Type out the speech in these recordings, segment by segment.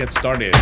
get started.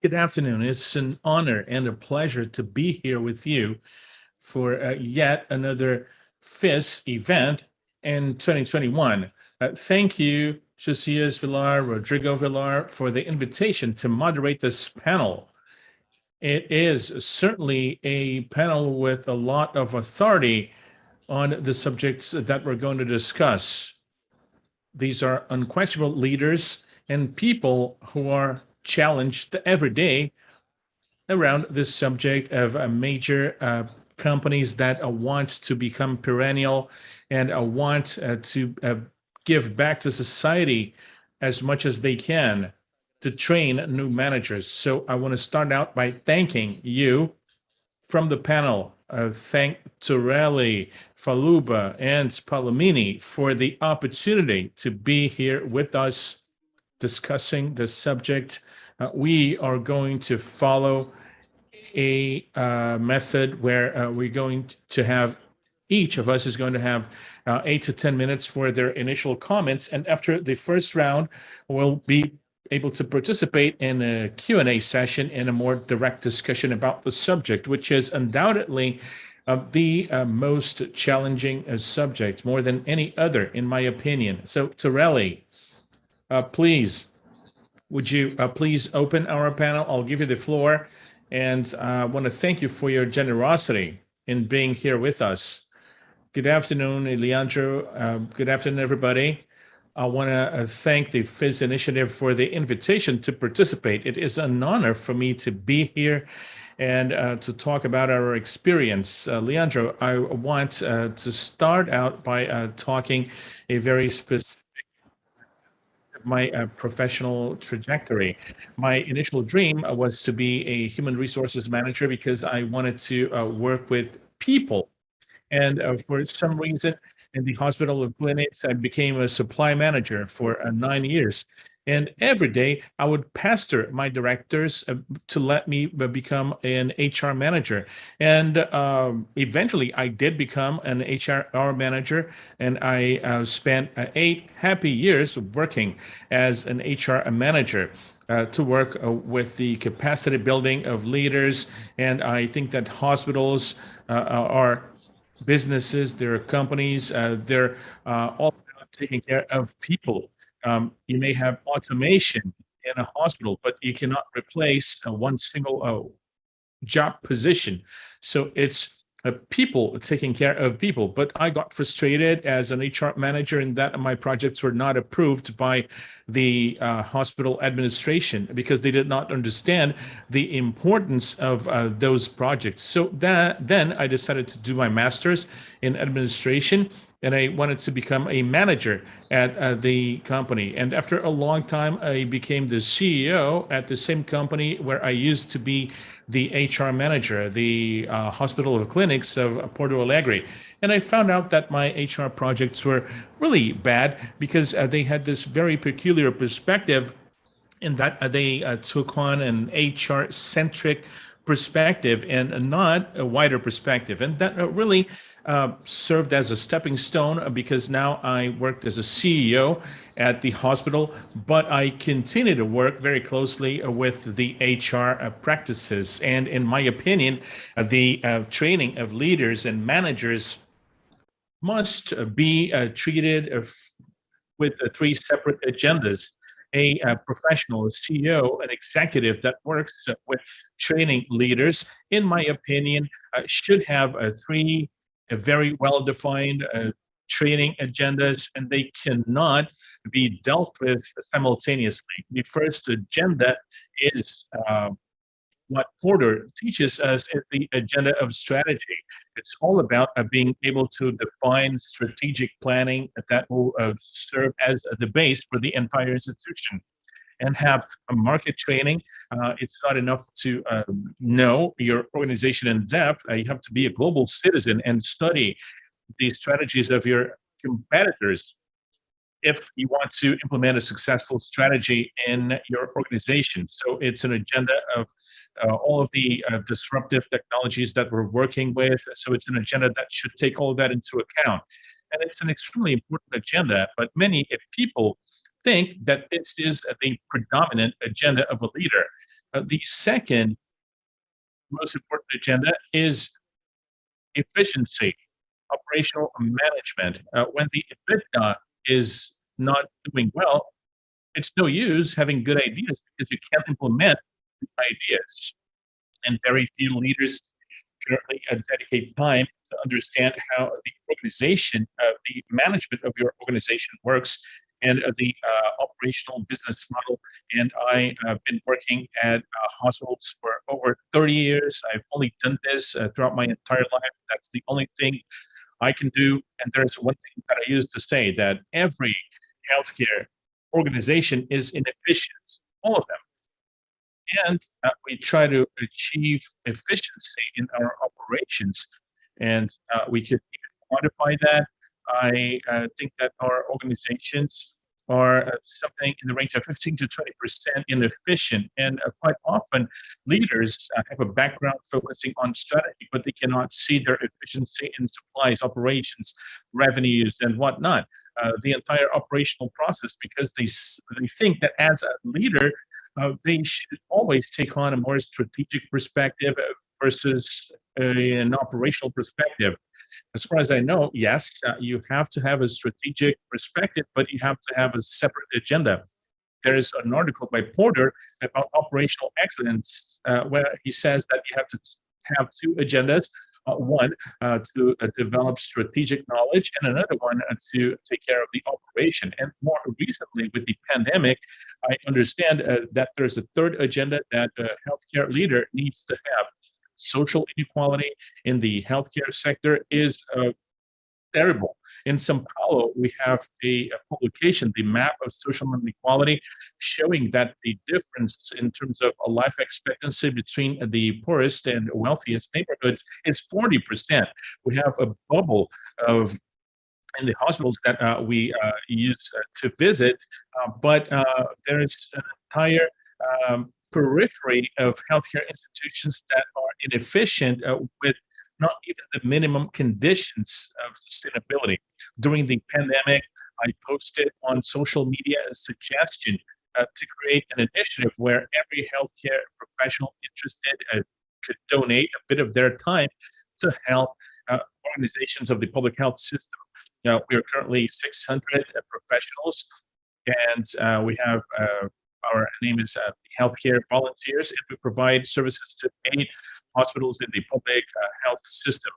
Good afternoon. It's an honor and a pleasure to be here with you for yet another FIS event in 2021. Thank you, Josias Villar, Rodrigo Villar, for the invitation to moderate this panel. It is certainly a panel with a lot of authority on the subjects that we're going to discuss. These are unquestionable leaders and people who are challenged every day around this subject of major companies that want to become perennial and want to give back to society as much as they can to train new managers. So I want to start out by thanking you from the panel. Thank Torelly, Faluba, and Palombini for the opportunity to be here with us discussing the subject. We are going to follow a method where we're going to have, each of us is going to have 8 to 10 minutes for their initial comments. And after the first round, we'll be able to participate in a Q&A session and a more direct discussion about the subject, which is undoubtedly the most challenging subject, more than any other, in my opinion. So, Torelly, please, would you please open our panel? I'll give you the floor. And I want to thank you for your generosity in being here with us. Good afternoon, Leandro. Good afternoon, everybody. I want to thank the FIS Initiative for the invitation to participate. It is an honor for me to be here and to talk about our experience. Leandro, I want to start out by talking a very specific my professional trajectory. My initial dream was to be a human resources manager because I wanted to work with people. And for some reason, in the hospital and clinics, I became a supply manager for 9 years. And every day I would pester my directors to let me become an HR manager. And eventually I did become an HR manager, and I spent 8 happy years working as an HR manager. To work with the capacity building of leaders. And I think that hospitals are businesses, they're companies, they're all about taking care of people. You may have automation in a hospital, but you cannot replace one single job position. So it's people taking care of people. But I got frustrated as an HR manager in that my projects were not approved by the hospital administration because they did not understand the importance of those projects. So then I decided to do my master's in administration, and I wanted to become a manager at the company. And after a long time, I became the CEO at the same company where I used to be the HR manager, the Hospital of Clinics of Porto Alegre. And I found out that my HR projects were really bad because they had this very peculiar perspective in that they took on an HR-centric perspective and not a wider perspective. And that really served as a stepping stone because now I worked as a CEO at the hospital, but I continue to work very closely with the HR practices. And in my opinion, the training of leaders and managers must be treated with 3 separate agendas. A professional, a CEO, an executive that works with training leaders, in my opinion, should have 3 very well-defined training agendas, and they cannot be dealt with simultaneously. The first agenda is what Porter teaches us is the agenda of strategy. It's all about being able to define strategic planning that will serve as the base for the entire institution, and have a market training. It's not enough to know your organization in depth. You have to be a global citizen and study the strategies of your competitors if you want to implement a successful strategy in your organization. So it's an agenda of all of the disruptive technologies that we're working with. So it's an agenda that should take all of that into account. And it's an extremely important agenda, but many people think that this is the predominant agenda of a leader. The second most important agenda is efficiency, operational management. When the EBITDA is not doing well, it's no use having good ideas because you can't implement ideas. And very few leaders currently dedicate time to understand how the organization, the management of your organization works, and the operational business model. And I have been working at hospitals for over 30 years. I've only done this throughout my entire life. That's the only thing I can do. And there's one thing that I used to say, that every healthcare organization is inefficient, all of them. And we try to achieve efficiency in our operations, and we could even quantify that. I think that our organizations are something in the range of 15 to 20% inefficient, and quite often leaders have a background focusing on strategy, but they cannot see their efficiency in supplies, operations, revenues, and whatnot. The entire operational process, because they think that as a leader, they should always take on a more strategic perspective versus an operational perspective. As far as I know, yes, you have to have a strategic perspective, but you have to have a separate agenda. There is an article by Porter about operational excellence where he says that you have to have two agendas. One, to develop strategic knowledge, and another one to take care of the operation. And more recently, with the pandemic, I understand that there's a third agenda that a healthcare leader needs to have. Social inequality in the healthcare sector is terrible. In São Paulo, we have a publication, the map of social inequality, showing that the difference in terms of a life expectancy between the poorest and wealthiest neighborhoods is 40%. We have a bubble of in the hospitals that we use to visit, but there is an entire periphery of healthcare institutions that are inefficient with not even the minimum conditions of sustainability. During the pandemic, I posted on social media a suggestion to create an initiative where every healthcare professional interested could donate a bit of their time to help organizations of the public health system. Now, we are currently 600 professionals, and we have our name is Healthcare Volunteers, and we provide services to 8 hospitals in the public health system,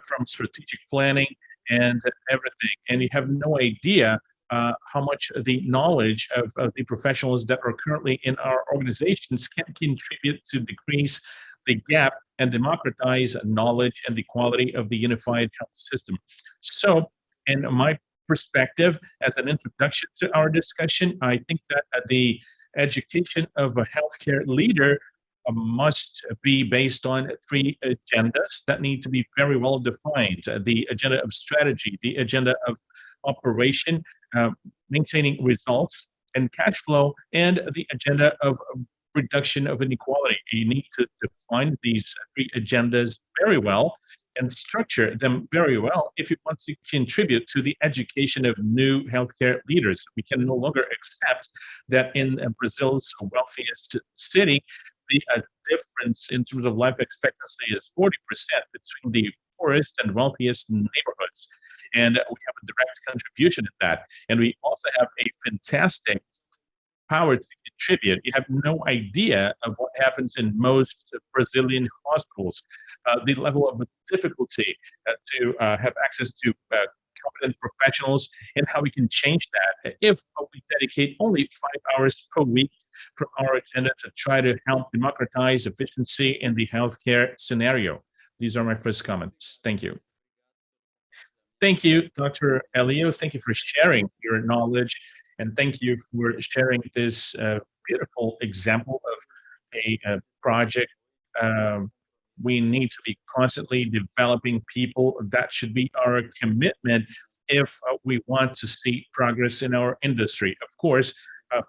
from strategic planning and everything. And you have no idea how much the knowledge of the professionals that are currently in our organizations can contribute to decrease the gap and democratize knowledge and the quality of the unified health system. So, in my perspective, as an introduction to our discussion, I think that the education of a healthcare leader must be based on 3 agendas that need to be very well defined. The agenda of strategy, the agenda of operation, maintaining results and cash flow, and the agenda of reduction of inequality. You need to define these 3 agendas very well and structure them very well if you want to contribute to the education of new healthcare leaders. We can no longer accept that in Brazil's wealthiest city, the difference in terms of life expectancy is 40% between the poorest and wealthiest neighborhoods. And we have a direct contribution to that. And we also have a fantastic power to contribute. You have no idea of what happens in most Brazilian hospitals, the level of difficulty to have access to competent professionals, and how we can change that if we dedicate only 5 hours per week from our agenda to try to help democratize efficiency in the healthcare scenario. These are my first comments. Thank you. Thank you, Dr. Elio. Thank you for sharing your knowledge, and thank you for sharing this beautiful example of a project. Um, we need to be constantly developing people. That should be our commitment if we want to see progress in our industry. Of course, uh,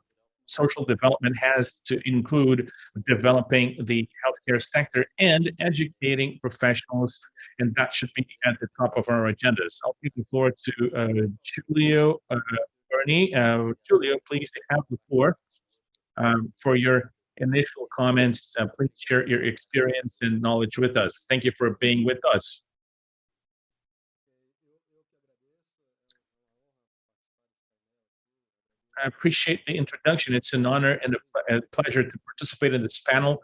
social development has to include developing the healthcare sector and educating professionals, and that should be at the top of our agendas. I'll give the floor to Julio Bernie. Julio, please have the floor for your initial comments. Please share your experience and knowledge with us. Thank you for being with us. I appreciate the introduction. It's an honor and a pleasure to participate in this panel.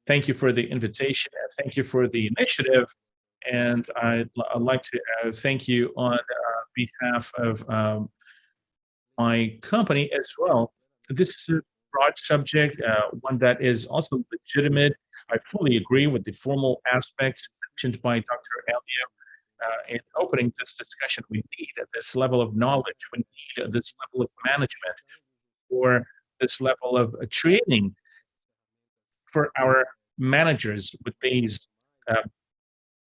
Thank you for the invitation, and thank you for the initiative. And I'd like to thank you on behalf of my company as well. This is a broad subject, one that is also legitimate. I fully agree with the formal aspects mentioned by Dr. Elio. In opening this discussion, we need this level of knowledge, we need this level of management, or this level of training for our managers with these uh,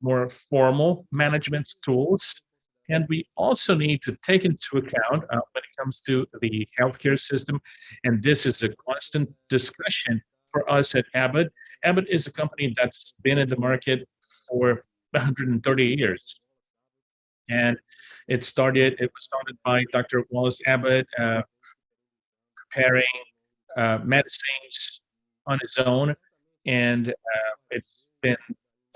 more formal management tools. And we also need to take into account when it comes to the healthcare system, and this is a constant discussion for us at Abbott. Abbott is a company that's been in the market for 130 years. And it was started by Dr. Wallace Abbott, preparing medicines on his own, and it's been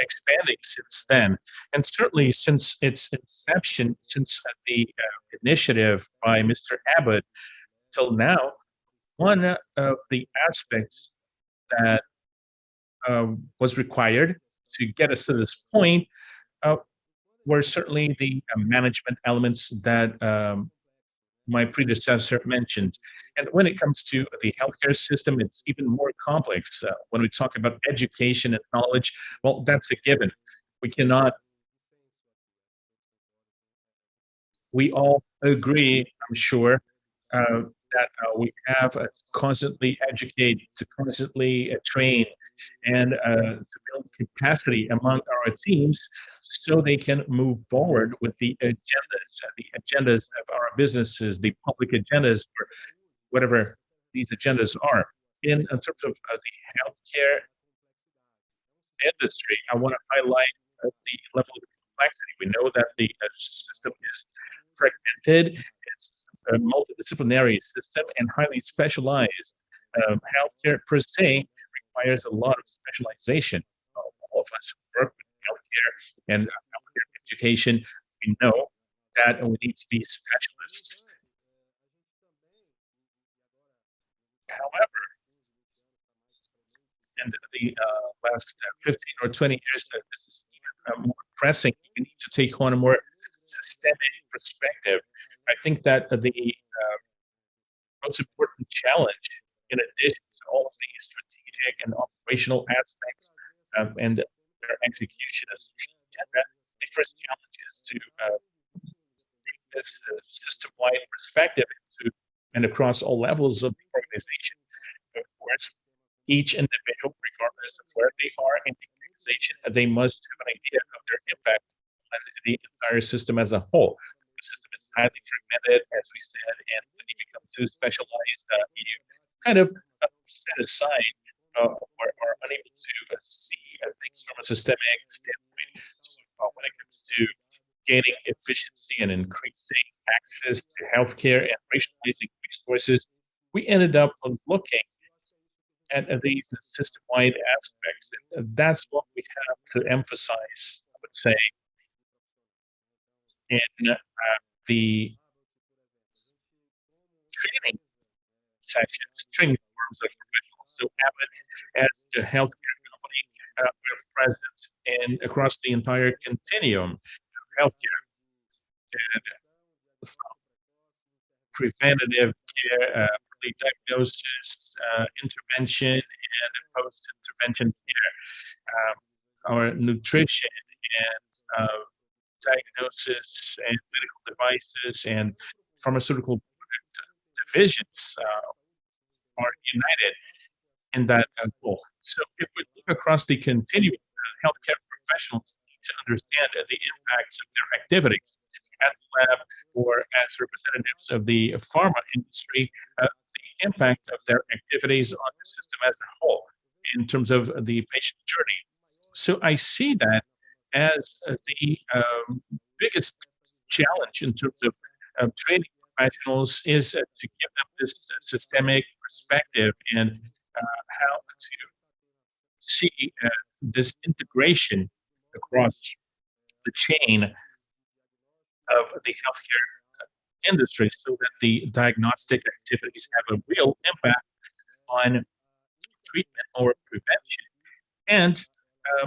expanding since then. And certainly since its inception, since the initiative by Mr. Abbott till now, one of the aspects that was required to get us to this point uh, were certainly the management elements that my predecessor mentioned. And when it comes to the healthcare system, it's even more complex. When we talk about education and knowledge, well, that's a given. We cannot, we all agree, I'm sure, that we have to constantly educate, to constantly train, and to build capacity among our teams so they can move forward with the agendas of our businesses, the public agendas, or whatever these agendas are. In terms of the healthcare industry, I want to highlight the level of complexity. We know that the system is fragmented, it's a multidisciplinary system, and highly specialized. Healthcare per se requires a lot of specialization. All of us who work with healthcare and healthcare education, we know that we need to be specialists. However, in the last 15 or 20 years, this is even more pressing. You need to take on a more systemic perspective. I think that the most important challenge, in addition to all of the strategic and operational aspects and their execution as agenda, the first challenge is to bring this system-wide perspective into and across all levels of the organization. Of course, each individual, regardless of where they are in the organization, they must have an idea of their impact on the entire system as a whole. The system is highly fragmented, as we said, and when you become too specialized, you kind of set aside or are unable to see things from a systemic standpoint. So when it comes to gaining efficiency and increasing access to healthcare and rationalizing resources, we ended up looking at these system-wide aspects. And that's what we have to emphasize, I would say, in the training sessions, training terms of professionals. So Abbott, as a healthcare company, we're present across the entire continuum of healthcare, and from preventative care, early diagnosis, intervention, and post-intervention care, our nutrition and diagnosis and medical devices and pharmaceutical product divisions are united in that goal. So if we look across the continuum, healthcare professionals need to understand the impacts of their activities at the lab or as representatives of the pharma industry, the impact of their activities on the system as a whole in terms of the patient journey. So I see that as the biggest challenge in terms of training professionals is to give them this systemic perspective and how to see this integration across the chain of the healthcare industry so that the diagnostic activities have a real impact on treatment or prevention, and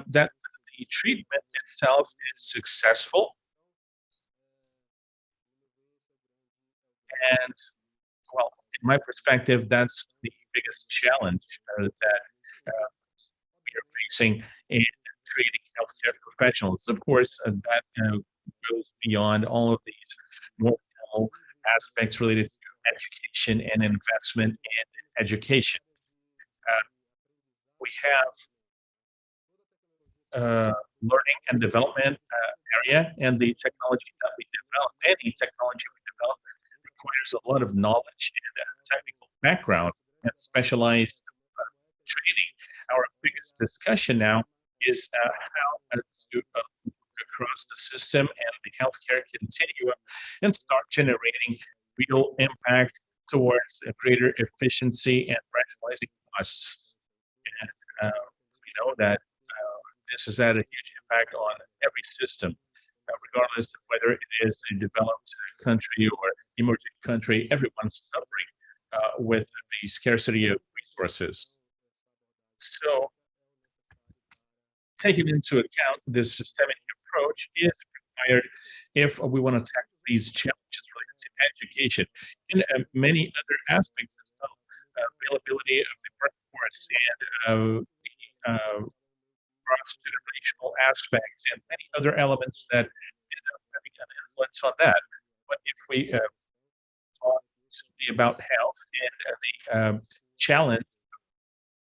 that the treatment itself is successful. And well, in my perspective, that's the biggest challenge that we are facing in treating healthcare professionals. Of course, that goes beyond all of these more formal aspects related to education and investment in education. We have learning and development area, and the technology that we develop, any technology we develop, requires a lot of knowledge and technical background and specialized training. Our biggest discussion now is how to across the system and the healthcare continuum and start generating real impact towards a greater efficiency and rationalizing costs. And we know that this has had a huge impact on every system, regardless of whether it is a developed country or emerging country. Everyone's suffering with the scarcity of resources. So, taking into account this systemic approach is required if we want to tackle these challenges related to education and many other aspects as well, availability of the workforce and the cross-generational aspects and many other elements that end up having an influence on that. But if we talk simply about health and the challenge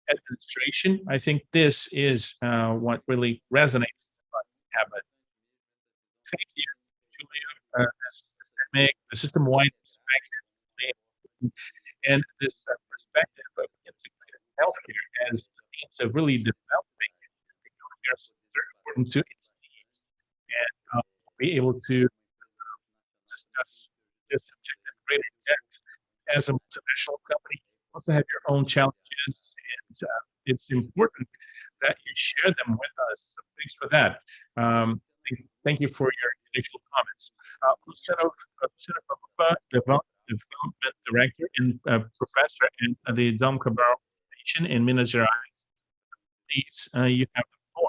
administration, I think this is what really resonates with us, Abbott. Thank you, Julio. The system-wide perspective, and this perspective of integrated healthcare as the means of really developing the healthcare sector according to its needs, and be able to discuss this subject in greater depth. As a multinational company, you also have your own challenges, and it's important that you share them with us. So thanks for that. Thank you for your initial comments. Luciana Faluba, Development Director and Professor in the Cabral Foundation in Minas Gerais. Please, you have the floor.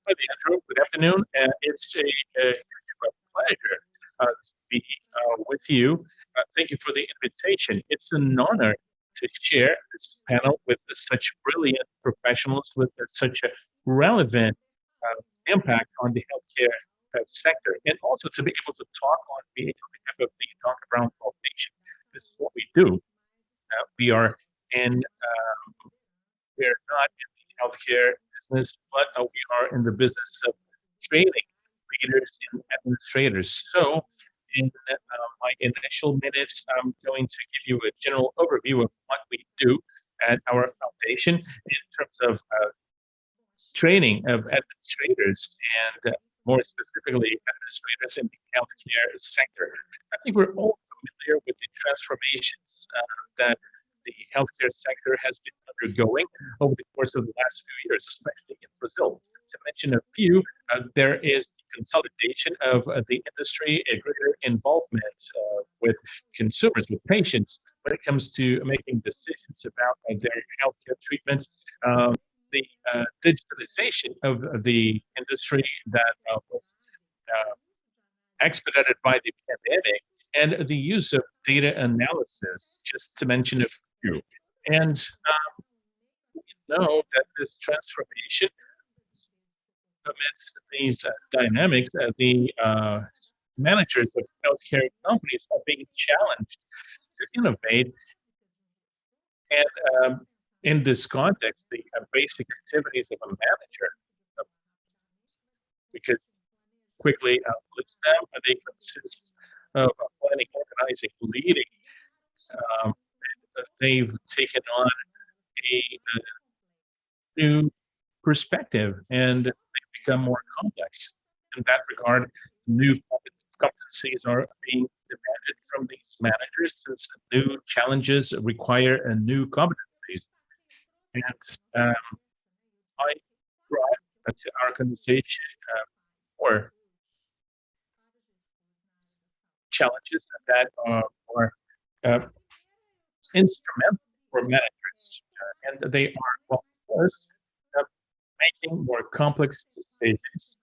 Hi, Leandro. Good afternoon. It's a huge pleasure to be with you. Thank you for the invitation. It's an honor to share this panel with such brilliant professionals with such a relevant impact on the healthcare sector, and also to be able to talk on behalf of the Dr. Brown Foundation. This is what we do. We are in, we're not in the healthcare business, but we are in the business of training leaders and administrators. So in my initial minutes, I'm going to give you a general overview of what we do at our foundation in terms of training of administrators and more specifically administrators in the healthcare sector. I think we're all familiar with the transformations that the healthcare sector has been undergoing over the course of the last few years, especially in Brazil. To mention a few, there is the consolidation of the industry, a greater involvement with consumers, with patients, when it comes to making decisions about their healthcare treatments, the digitalization of the industry that was expedited by the pandemic, and the use of data analysis, just to mention a few. And we know that this transformation amidst these dynamics, the managers of healthcare companies are being challenged to innovate. And in this context, the basic activities of a manager, uh, we could quickly list them. They consist of planning, organizing, leading. Um, they've taken on a new perspective, and they become more complex. In that regard, new competencies are being demanded from these managers since new challenges require a new competencies. And I brought to our conversation or challenges that are more uh, instrumental for managers, and they are, well, first, uh, making more complex decisions,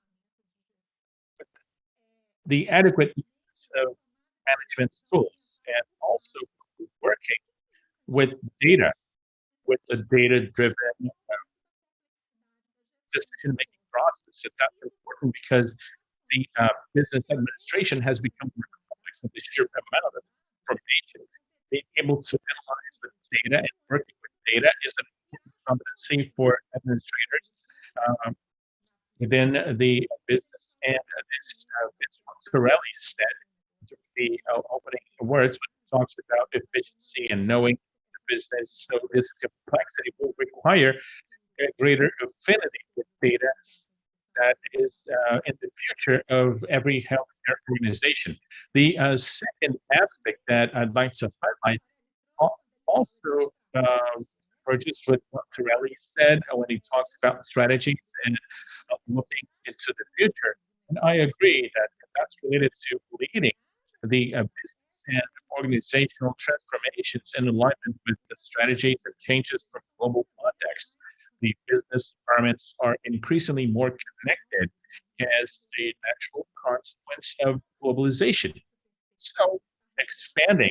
the adequate use of management tools, and also working with data, with a data-driven decision-making process. And that's important because the business administration has become more complex, and the sheer amount of information, being able to analyze the data and working with data is an important competency for administrators within the business. And this is what Torelly said during the opening words when he talks about efficiency and knowing the business. So this complexity will require a greater affinity with data that is in the future of every healthcare organization. The second aspect that I'd like to highlight also just what Torelly said when he talks about strategies and looking into the future. And I agree that that's related to leading the business and organizational transformations in alignment with the strategies and changes from global context. The business environments are increasingly more connected as a natural consequence of globalization. So, expanding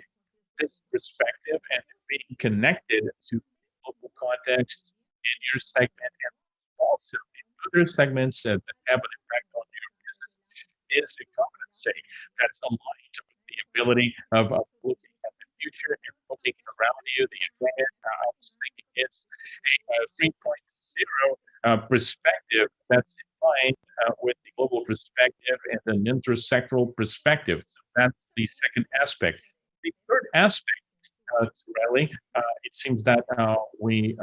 this perspective and being connected to local context in your segment and also in other segments that have an impact on your business is a competency that's aligned with the ability of looking at the future and looking around you. The advantage, I was thinking, it's a 3.0 perspective that's in line with the global perspective and an intersectoral perspective. So that's the second aspect. The third aspect, Torelly, it seems that we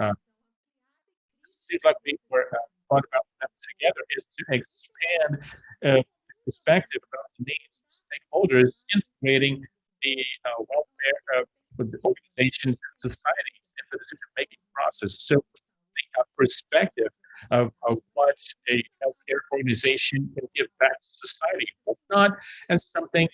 seems like we were thought about them together, is to expand perspective about the needs of stakeholders, integrating the welfare of the organizations and societies in the decision-making process. So the perspective of what a healthcare organization can give back to society, but not as something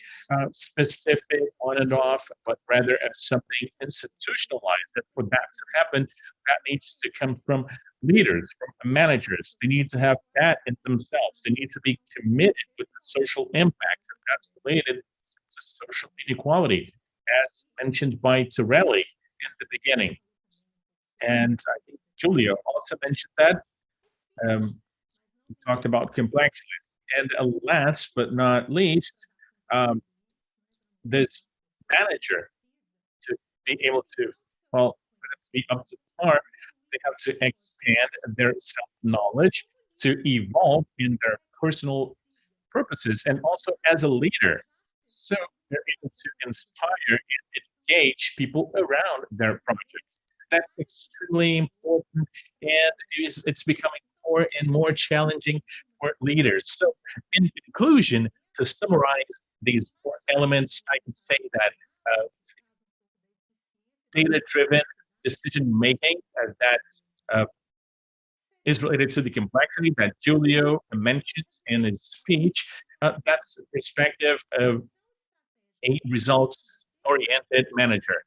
specific on and off, but rather as something institutionalized. That for that to happen, that needs to come from leaders, from managers. They need to have that in themselves. They need to be committed with the social impact, and that's related to social inequality, as mentioned by Torelly in the beginning. And I think Julio also mentioned that. We talked about complexity. And last but not least, um, this manager to be able to, well, be up to par, they have to expand their self-knowledge to evolve in their personal purposes and also as a leader. So they're able to inspire and engage people around their projects. That's extremely important, and it's becoming more and more challenging for leaders. So, in conclusion, to summarize these four elements, I can say that data-driven decision making that is related to the complexity that Julio mentioned in his speech. That's the perspective of a results-oriented manager.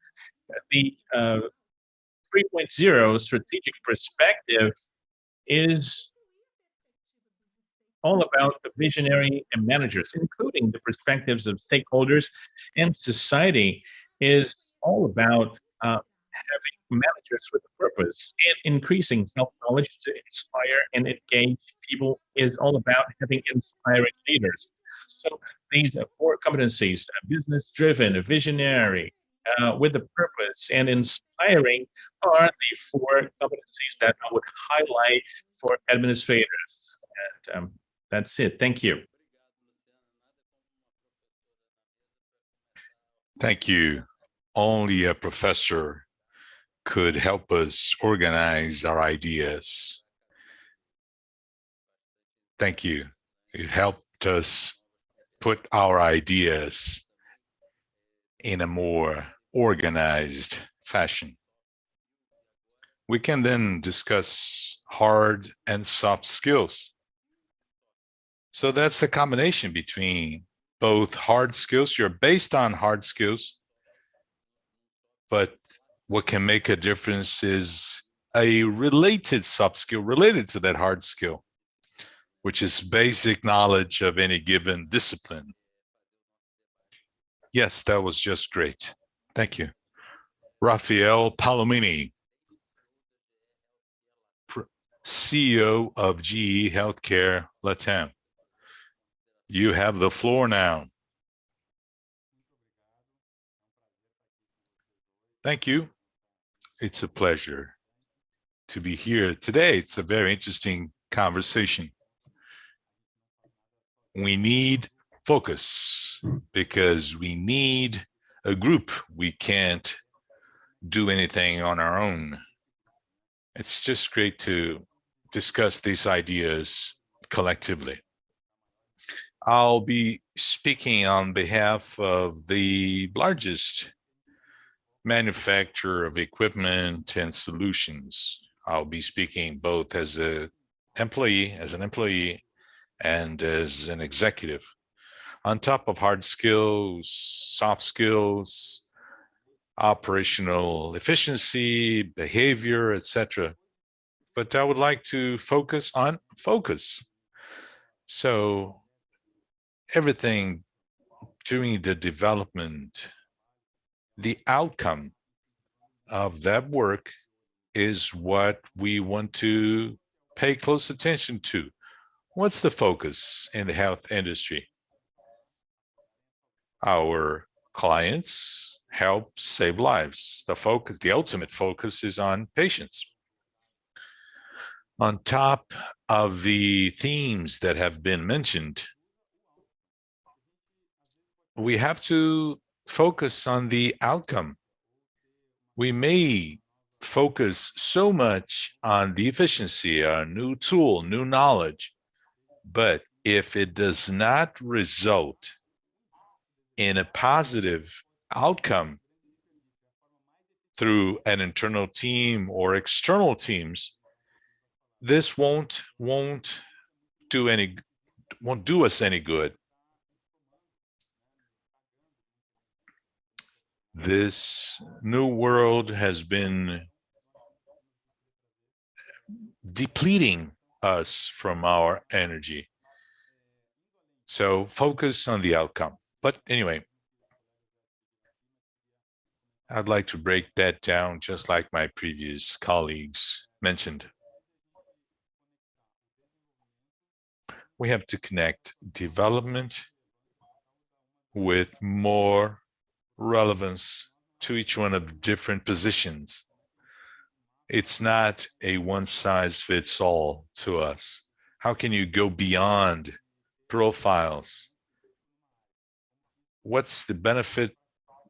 The 3.0 strategic perspective is all about the visionary and managers, including the perspectives of stakeholders and society, is all about having managers with a purpose and increasing self-knowledge to inspire and engage people is all about having inspiring leaders. So these four competencies, business-driven, visionary, with a purpose, and inspiring are the four competencies that I would highlight for administrators. And that's it. Thank you. Thank you. Only a professor could help us organize our ideas. Thank you. It helped us put our ideas in a more organized fashion. We can then discuss hard and soft skills. So that's a combination between both hard skills, you're based on hard skills, but what can make a difference is a related soft skill related to that hard skill, which is basic knowledge of any given discipline. Yes, that was just great. Thank you. Rafael Palombini, CEO of GE Healthcare Latam. You have the floor now. Thank you. It's a pleasure to be here today. It's a very interesting conversation. We need focus because we need a group. We can't do anything on our own. It's just great to discuss these ideas collectively. I'll be speaking on behalf of the largest manufacturer of equipment and solutions. I'll be speaking both as an employee and as an executive. On top of hard skills, soft skills, operational efficiency, behavior, etc. But I would like to focus on focus. So everything during the development, the outcome of that work is what we want to pay close attention to. What's the focus in the health industry? Our clients help save lives. The focus, the ultimate focus is on patients. On top of the themes that have been mentioned, we have to focus on the outcome. We may focus so much on the efficiency, a new tool, new knowledge, but if it does not result in a positive outcome through an internal team or external teams, this won't do us any good. This new world has been depleting us from our energy. So focus on the outcome. But anyway, I'd like to break that down just like my previous colleagues mentioned. We have to connect development with more relevance to each one of the different positions. It's not a one-size-fits-all to us. How can you go beyond profiles? What's the benefit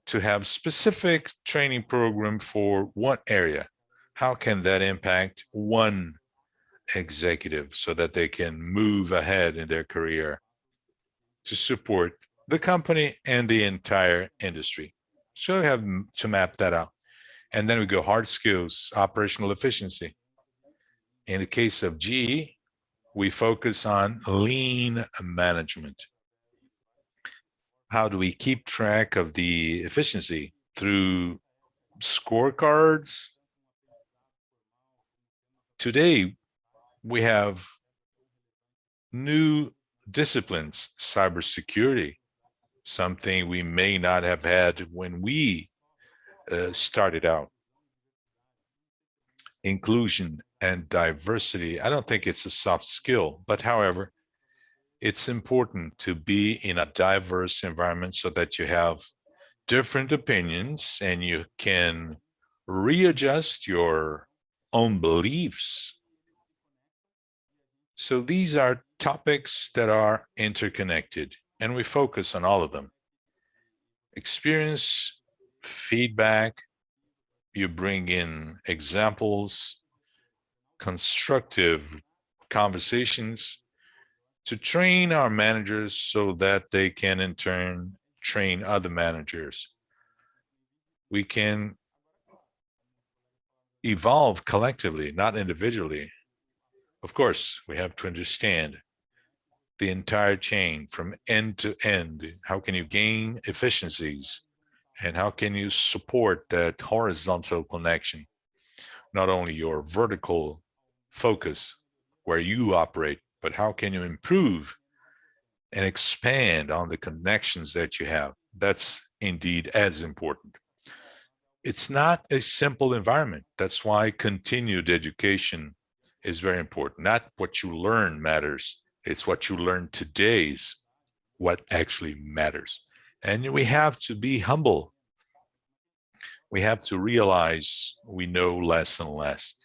to have specific training program for one area? How can that impact one executive so that they can move ahead in their career to support the company and the entire industry? So we have to map that out. And then we go hard skills, operational efficiency. In the case of G, we focus on lean management. How do we keep track of the efficiency? Through scorecards. Today, we have new disciplines, cybersecurity, something we may not have had when we started out. Inclusion and diversity. I don't think it's a soft skill, but however, it's important to be in a diverse environment so that you have different opinions and you can readjust your own beliefs. So these are topics that are interconnected, and we focus on all of them. Experience, feedback, you bring in examples, constructive conversations to train our managers so that they can in turn train other managers. We can evolve collectively, not individually. Of course, we have to understand the entire chain from end to end. How can you gain efficiencies? And how can you support that horizontal connection? Not only your vertical focus where you operate, but how can you improve and expand on the connections that you have? That's indeed as important. It's not a simple environment. That's why continued education is very important. Not what you learn matters. It's what you learn today's what actually matters. And we have to be humble. We have to realize we know less and less.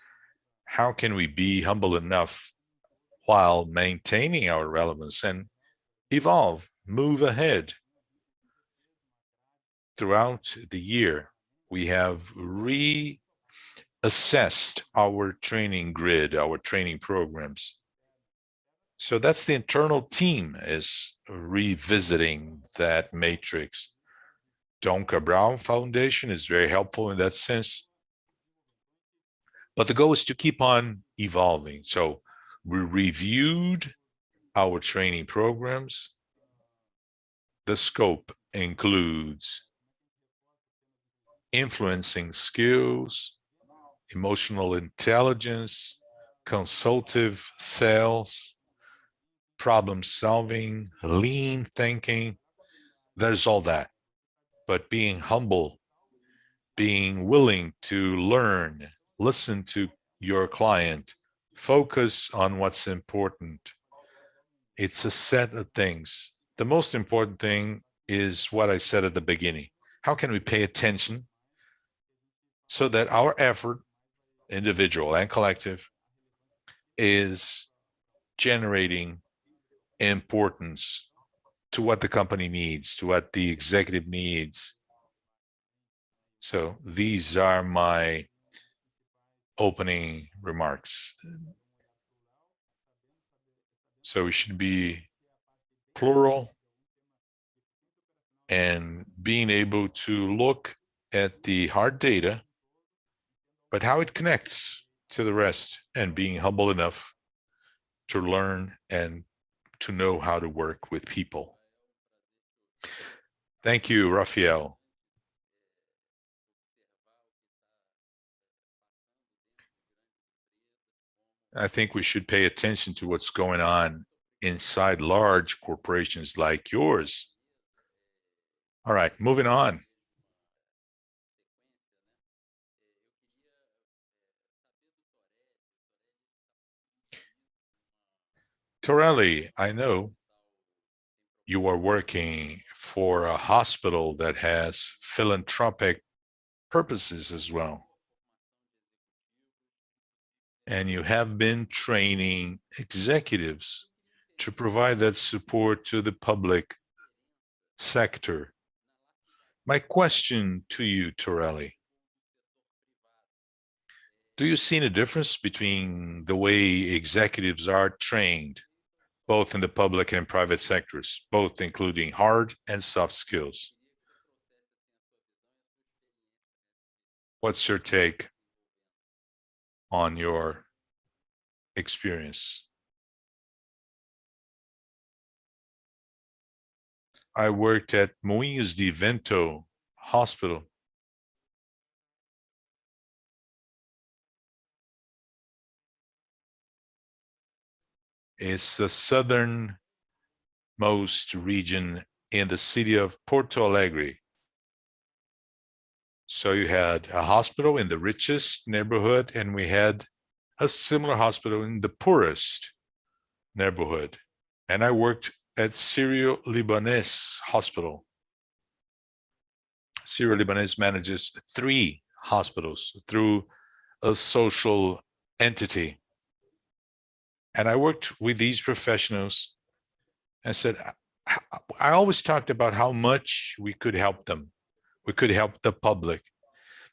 How can we be humble enough while maintaining our relevance and evolve, move ahead? Throughout the year, we have reassessed our training grid, our training programs. So that's the internal team is revisiting that matrix. Dom Cabral Foundation is very helpful in that sense. But the goal is to keep on evolving. So we reviewed our training programs. The scope includes influencing skills, emotional intelligence, consultative sales, problem solving, lean thinking. There's all that. But being humble, being willing to learn, listen to your client, focus on what's important. It's a set of things. The most important thing is what I said at the beginning. How can we pay attention so that our effort, individual and collective, is generating importance to what the company needs, to what the executive needs. So these are my opening remarks. So we should be plural and being able to look at the hard data, but how it connects to the rest, and being humble enough to learn and to know how to work with people. Thank you, Rafael. I think we should pay attention to what's going on inside large corporations like yours. All right, moving on. Torelly, I know you are working for a hospital that has philanthropic purposes as well. And you have been training executives to provide that support to the public sector. My question to you, Torelly, do you see a difference between the way executives are trained, both in the public and private sectors, both including hard and soft skills? What's your take on your experience. I worked at Moinhos de Vento Hospital. It's the southernmost region in the city of Porto Alegre. So you had a hospital in the richest neighborhood, and we had a similar hospital in the poorest neighborhood. And I worked at Syrio-Libanese Hospital. Syrio-Libanese manages 3 hospitals through a social entity. And I worked with these professionals and said, I always talked about how much we could help them. We could help the public.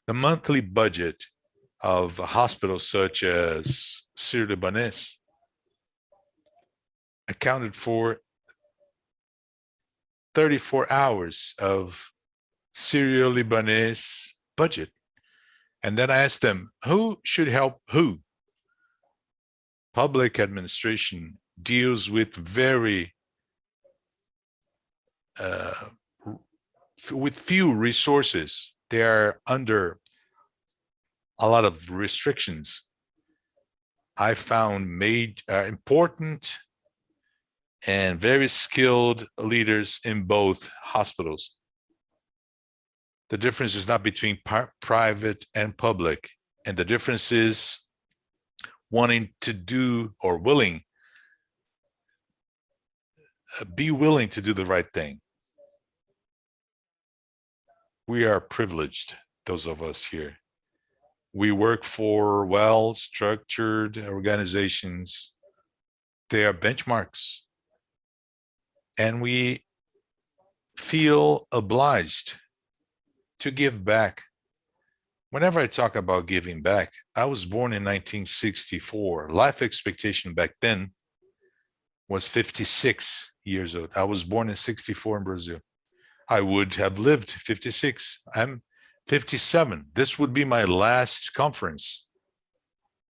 The monthly budget of hospitals such as Syrio-Libanese accounted for 34 hours of Syrio-Libanese budget. And then I asked them, who should help who? Public administration deals with with few resources. They are under a lot of restrictions. I found important and very skilled leaders in both hospitals. The difference is not between private and public, and the difference is wanting to do or be willing to do the right thing. We are privileged, those of us here. We work for well-structured organizations. They are benchmarks. And we feel obliged to give back. Whenever I talk about giving back, I was born in 1964. Life expectation back then was 56 years old. I was born in 64 in Brazil. I would have lived 56. I'm 57. This would be my last conference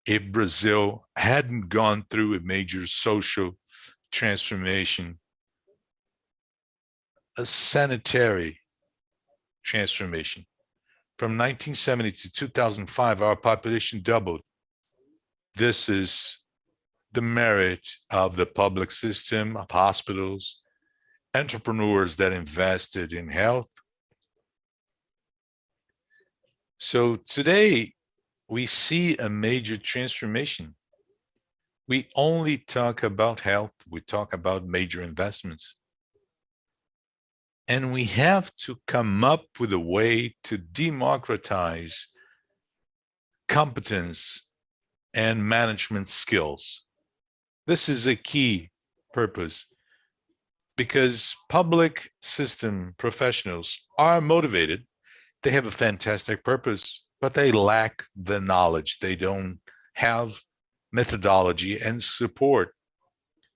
if Brazil hadn't gone through a major social transformation, a sanitary transformation. From 1970 to 2005, our population doubled. This is the merit of the public system, of hospitals, entrepreneurs that invested in health. So today, we see a major transformation. We only talk about health, we talk about major investments. And we have to come up with a way to democratize competence and management skills. This is a key purpose because public system professionals are motivated. They have a fantastic purpose, but they lack the knowledge. They don't have methodology and support.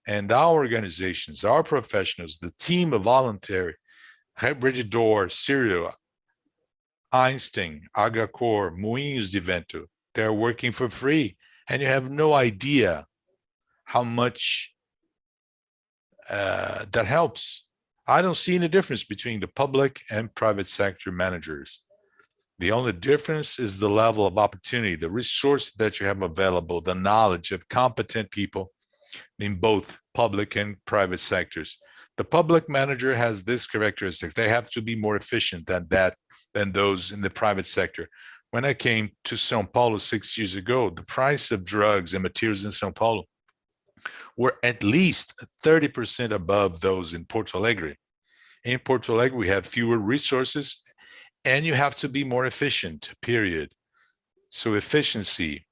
And our organizations, our professionals, the team of voluntary, Rede, Syrio, Einstein, HCor, Moinhos de Vento, they're working for free. And you have no idea how much that helps. I don't see any difference between the public and private sector managers. The only difference is the level of opportunity, the resource that you have available, the knowledge of competent people in both public and private sectors. The public manager has this characteristic. They have to be more efficient than those in the private sector. When I came to São Paulo 6 years ago, the price of drugs and materials in São Paulo were at least 30% above those in Porto Alegre. In Porto Alegre, we have fewer resources and you have to be more efficient, period. So efficiency,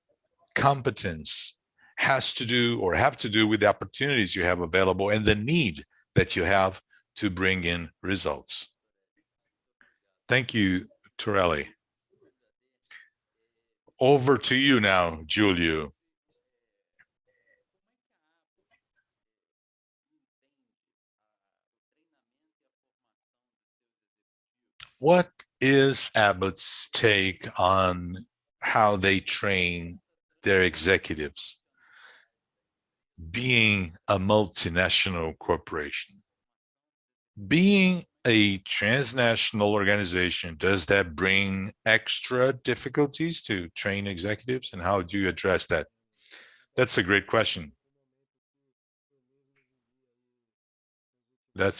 competence have to do with the opportunities you have available and the need that you have to bring in results. Thank you, Torelly. Over to you now, Julio. What is Abbott's take on how they train their executives? being a multinational corporation. Being a transnational organization, does that bring extra difficulties to train executives? And how do you address that? That's a great question. That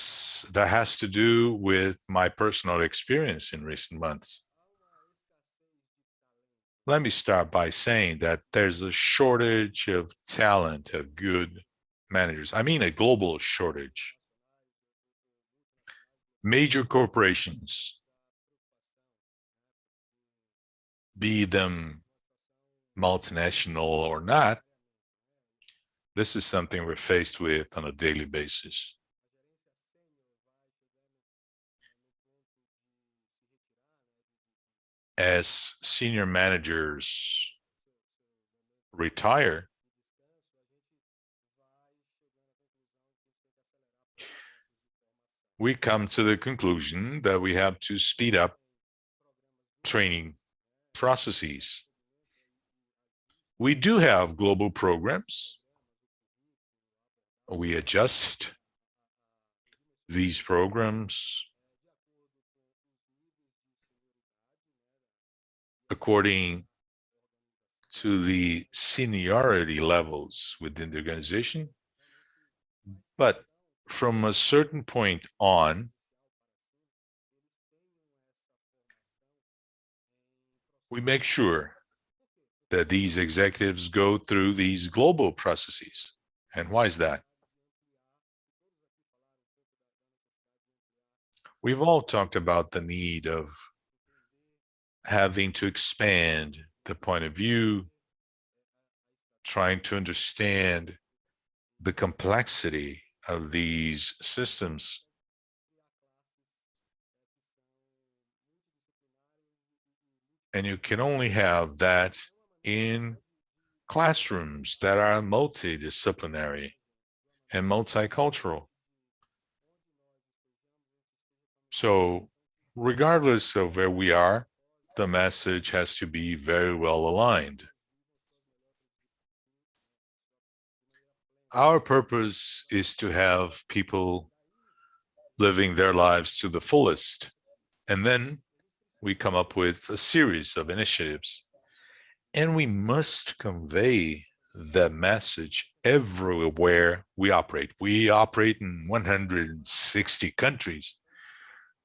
has to do with my personal experience in recent months. Let me start by saying that there's a shortage of talent, of good managers. I mean, a global shortage. Major corporations, be them multinational or not, this is something we're faced with on a daily basis. As senior managers retire, we come to the conclusion that we have to speed up training processes. We do have global programs. We adjust these programs according to the seniority levels within the organization. But from a certain point on, we make sure that these executives go through these global processes. And why is that? We've all talked about the need of having to expand the point of view, trying to understand the complexity of these systems. And you can only have that in classrooms that are multidisciplinary and multicultural. So regardless of where we are, the message has to be very well aligned. Our purpose is to have people living their lives to the fullest. And then we come up with a series of initiatives. And we must convey that message everywhere we operate. We operate in 160 countries.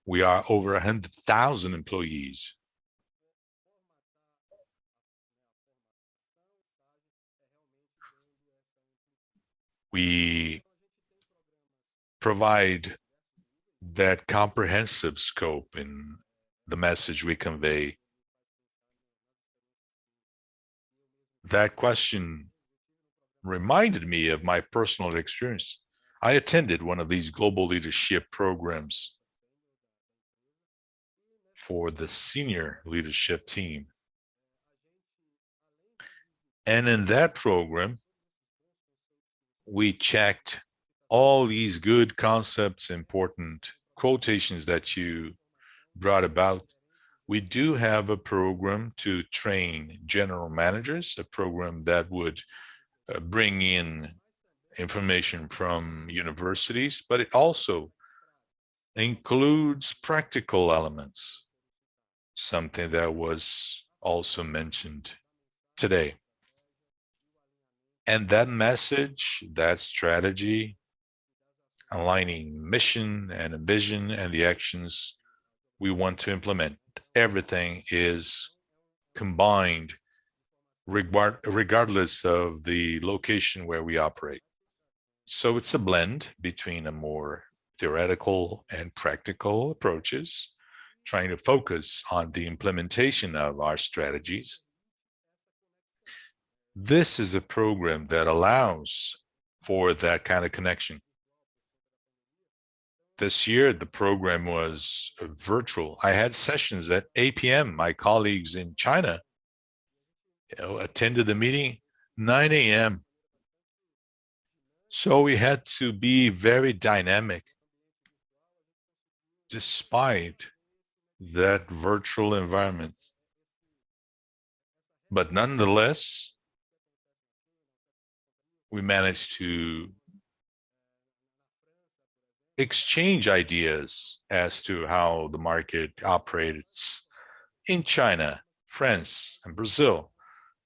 We are over 100,000 employees. We provide that comprehensive scope in the message we convey. That question reminded me of my personal experience. I attended one of these global leadership programs for the senior leadership team. And in that program, we checked all these good concepts, important quotations that you brought about. We do have a program to train general managers, a program that would bring in information from universities, but it also includes practical elements, something that was also mentioned today. And that message, that strategy, aligning mission and vision and the actions we want to implement, everything is combined regardless of the location where we operate. So it's a blend between a more theoretical and practical approaches, trying to focus on the implementation of our strategies. This is a program that allows for that kind of connection. This year, the program was virtual. I had sessions at 8 p.m. My colleagues in China attended the meeting 9 a.m. So we had to be very dynamic despite that virtual environment. But nonetheless, we managed to exchange ideas as to how the market operates in China, France, and Brazil.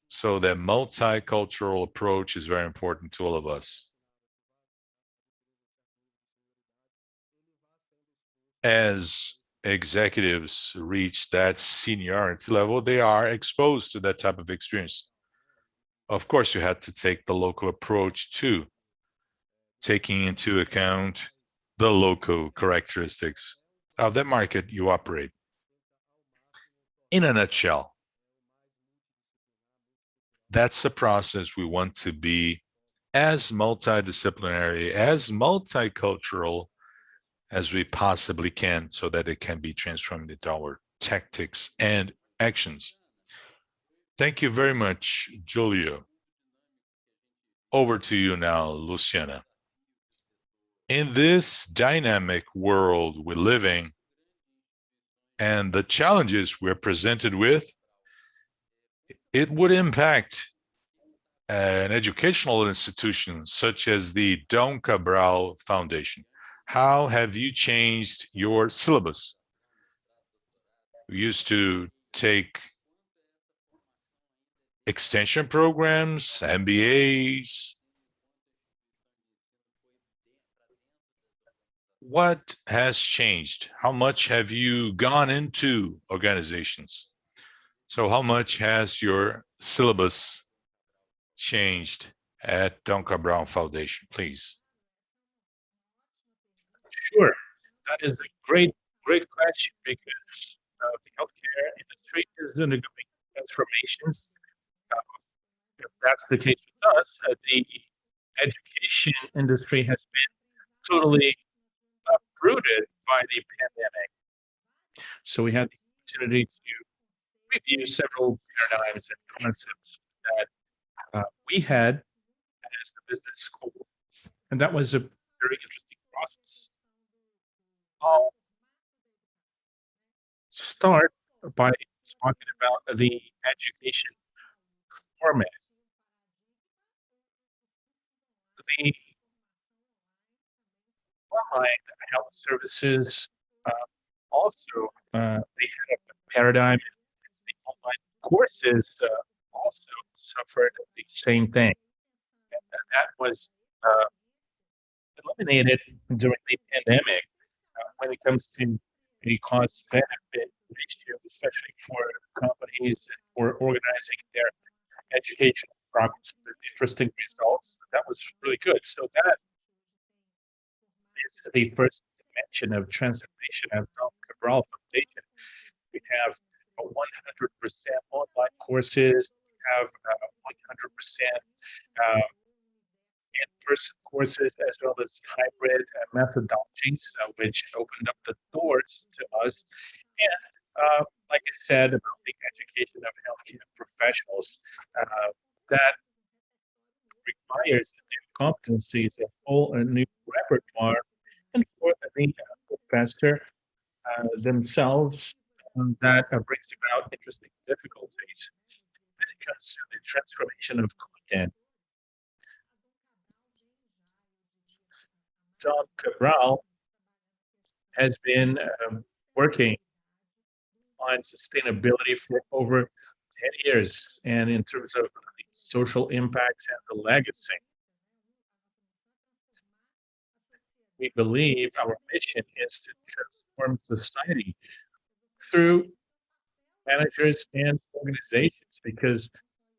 So that multicultural approach is very important to all of us. As executives reach that seniority level, they are exposed to that type of experience. Of course, you had to take the local approach too, taking into account the local characteristics of that market you operate. In a nutshell, that's the process we want to be as multidisciplinary, as multicultural as we possibly can, so that it can be transformed into our tactics and actions. Thank you very much, Julio. Over to you now, Luciana. In this dynamic world we're living and the challenges we're presented with, it would impact an educational institution such as the Dom Cabral Foundation. How have you changed your syllabus? We used to take extension programs, MBAs. What has changed? How much have you gone into organizations? So how much has your syllabus changed at Dom Cabral Foundation, please? Sure, that is a great question, because the healthcare industry is undergoing transformations. If that's the case with us, the education industry has been totally uprooted by the pandemic. So we had the opportunity to review several paradigms and concepts that we had as the business school, and that was a very interesting process. I'll start by talking about the education format. The online health services also they had a paradigm. The online courses also suffered the same thing. And that was eliminated during the pandemic when it comes to the cost benefit ratio, especially for companies and for organizing their educational programs with interesting results. That was really good. So that is the first dimension of transformation of Dom Cabral Foundation. We have 100% online courses. We have 100% in-person courses, as well as hybrid methodologies, which opened up the doors to us. And like I said about the education of healthcare professionals, that requires new competencies, a new repertoire, and for the professor themselves, that brings about interesting difficulties when it comes to the transformation of content. Dom Cabral has been working on sustainability for over 10 years, and in terms of the social impact and the legacy. We believe our mission is to transform society through managers and organizations, because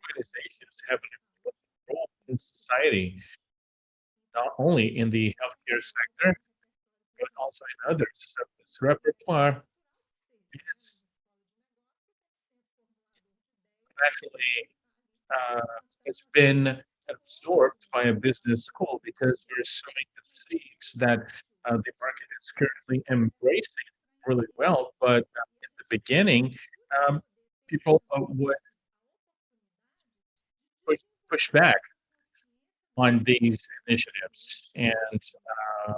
organizations have an important role in society, not only in the healthcare sector, but also in others. So this repertoire is actually has been absorbed by a business school, because we're sowing the seeds that the market is currently embracing really well. But in the beginning, people would push back on these initiatives. And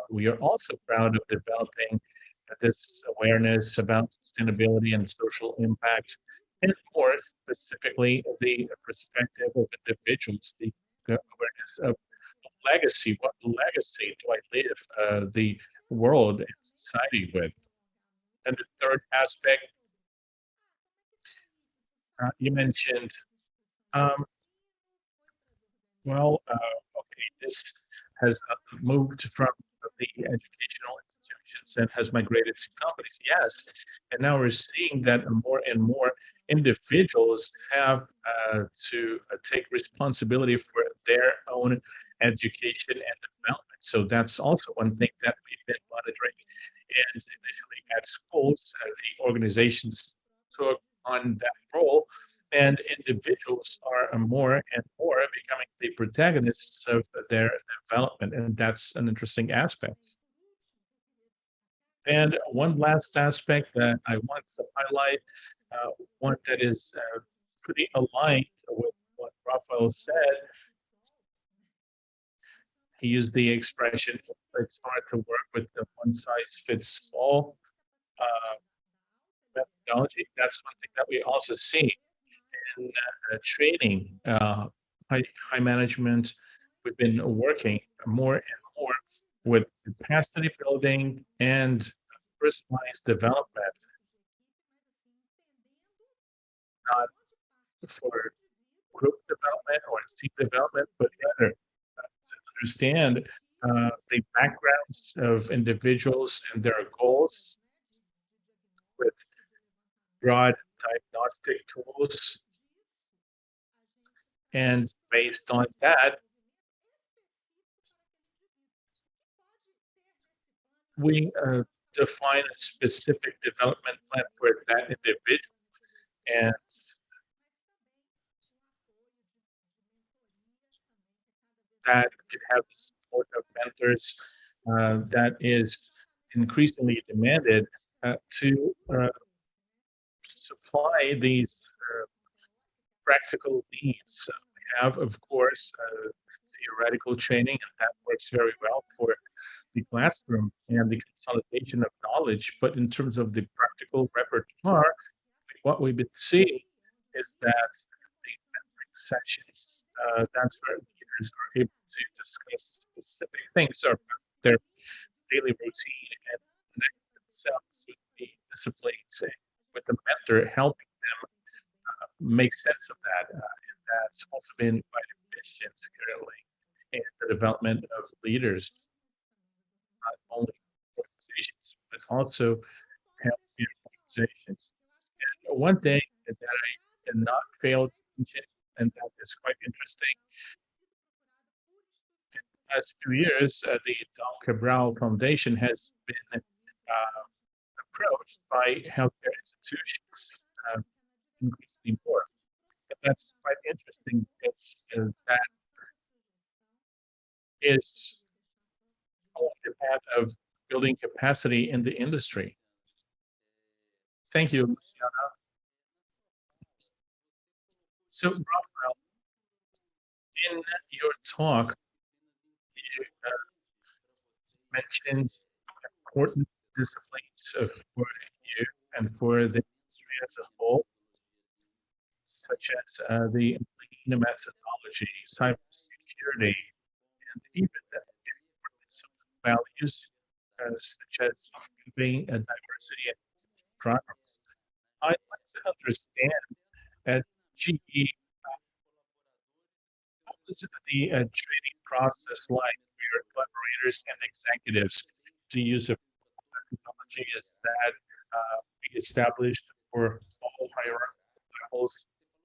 we are also proud of developing this awareness about sustainability and social impact, and more specifically, the perspective of individuals, the awareness of legacy, what legacy do I leave the world and society with? And the third aspect, you mentioned, um, okay, this has moved from the educational institutions and has migrated to companies. Yes, and now we're seeing that more and more individuals have to take responsibility for their own education and development. So that's also one thing that we've been monitoring. And initially at schools, the organizations took on that role, and individuals are more and more becoming the protagonists of their development, and that's an interesting aspect. And one last aspect that I want to highlight, one that is pretty aligned with what Rafael said. He used the expression, it's hard to work with the one size fits all uh, methodology. That's one thing that we also see in training, high management. We've been working more and more with capacity building and personalized development, not for group development or team development, but rather to understand the backgrounds of individuals and their goals with broad diagnostic tools. And based on that, we define a specific development plan for that individual. And that could have the support of mentors that is increasingly demanded to supply these practical needs. We have, of course, theoretical training, and that works very well for the classroom and the consolidation of knowledge. But in terms of the practical repertoire, what we've been seeing is that the mentoring sessions, that's where leaders are able to discuss specific things or their daily routine and connect themselves with the disciplines with the mentor helping them make sense of that. And that's also been quite efficient currently in the development of leaders, not only organizations, but also healthcare organizations. And one thing that I cannot fail to mention, and that is quite interesting, in the last few years, the Cabral Foundation has been approached by healthcare institutions increasingly more. And that's quite interesting because that is along the path of building capacity in the industry. Thank you, Luciana. So, Rafael, in your talk, you mentioned important disciplines for you and for the industry as a whole, such as the lean methodology, cybersecurity, and even the importance of values, such as conveying a diversity and progress. I'd like to understand at GE, what was the training process like for your collaborators and executives to use a methodologies that we established for all hierarchical levels,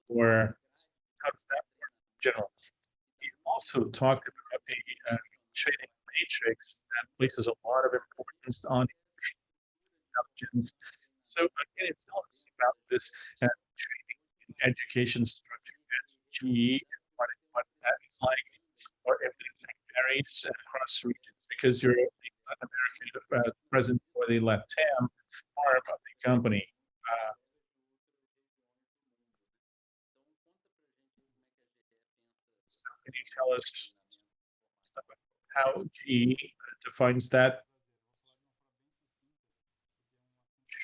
or how does that work in general? You also talked about a training matrix that places a lot of importance on intelligence. So can you tell us about this training and education structure at GE and what that is like, or if it varies across regions? Because you're the Latin American president for the LATAM arm of the company. So can you tell us how GE defines that?